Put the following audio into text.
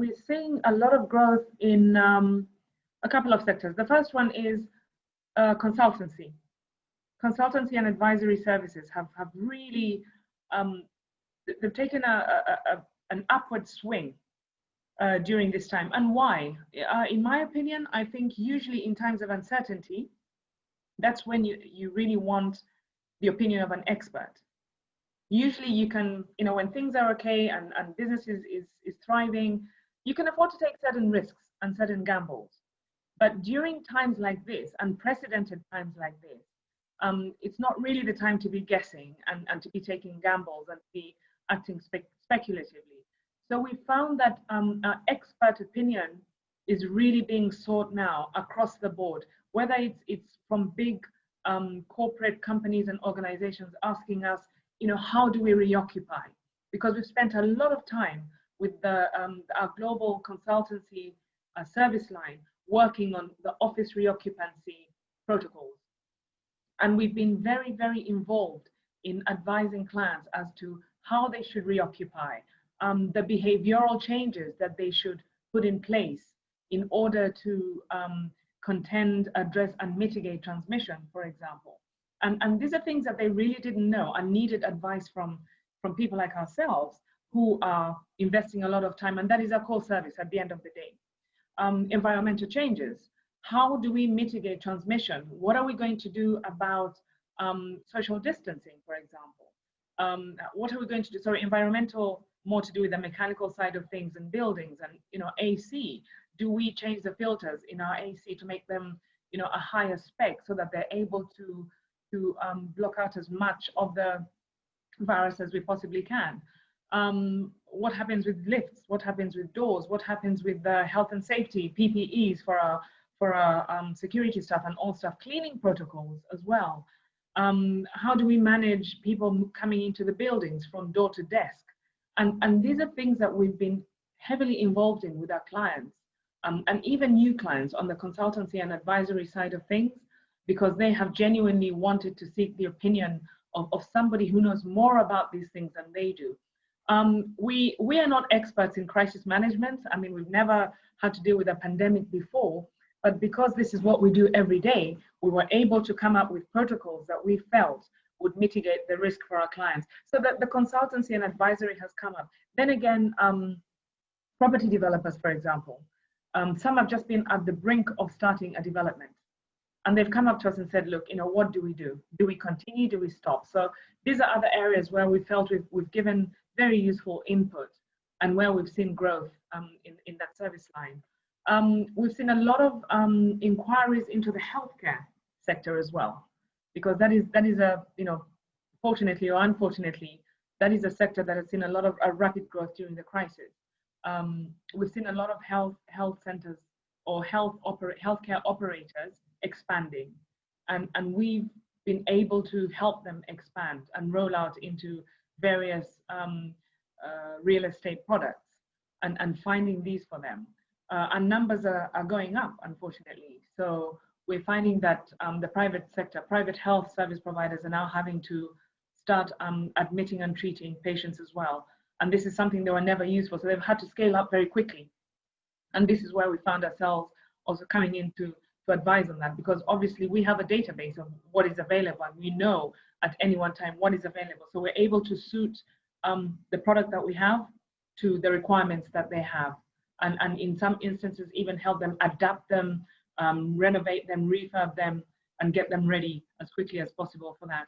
we're seeing a lot of growth in a couple of sectors. The first one is consultancy. Consultancy and advisory services have really, they've taken an upward swing during this time. And why? In my opinion, I think usually in times of uncertainty, that's when you really want the opinion of an expert. Usually you can, when things are okay and business is thriving, you can afford to take certain risks and certain gambles. But during times like this, unprecedented times like this, it's not really the time to be guessing and to be taking gambles and to be acting speculatively. So we found that expert opinion is really being sought now across the board, whether it's from big corporate companies and organizations asking us, how do we reoccupy? Because we've spent a lot of time with our global consultancy service line working on the office reoccupancy protocols. And we've been very, very involved in advising clients as to how they should reoccupy, the behavioral changes that they should put in place in order to contend, address, and mitigate transmission, for example. And these are things that they really didn't know and needed advice from people like ourselves who are investing a lot of time, and that is our core service at the end of the day. Environmental changes. How do we mitigate transmission? What are we going to do about social distancing, for example? What are we going to do? Sorry, environmental, more to do with the mechanical side of things in buildings and, AC. Do we change the filters in our AC to make them, a higher spec so that they're able to block out as much of the virus as we possibly can? What happens with lifts? What happens with doors? What happens with the health and safety, PPEs for our security staff and all staff, cleaning protocols as well? How do we manage people coming into the buildings from door to desk? And these are things that we've been heavily involved in with our clients, and even new clients on the consultancy and advisory side of things, because they have genuinely wanted to seek the opinion of somebody who knows more about these things than they do. We are not experts in crisis management. I mean, we've never had to deal with a pandemic before, but because this is what we do every day, we were able to come up with protocols that we felt would mitigate the risk for our clients. So that the consultancy and advisory has come up. Then again, property developers, for example, some have just been at the brink of starting a development. And they've come up to us and said, look, what do we do? Do we continue? Do we stop? So these are other areas where we felt we've given very useful input and where we've seen growth in that service line. We've seen a lot of inquiries into the healthcare sector as well, because that is a, fortunately or unfortunately, that is a sector that has seen a lot of rapid growth during the crisis. We've seen a lot of health centers or healthcare operators expanding, and we've been able to help them expand and roll out into various real estate products and finding these for them. And numbers are going up, unfortunately. So we're finding that the private sector, private health service providers are now having to start admitting and treating patients as well. And this is something they were never used for. So they've had to scale up very quickly. And this is where we found ourselves also coming in to advise on that, because obviously we have a database of what is available and we know at any one time what is available. So we're able to suit the product that we have to the requirements that they have. And in some instances, even help them adapt them, renovate them, refurb them, and get them ready as quickly as possible for that.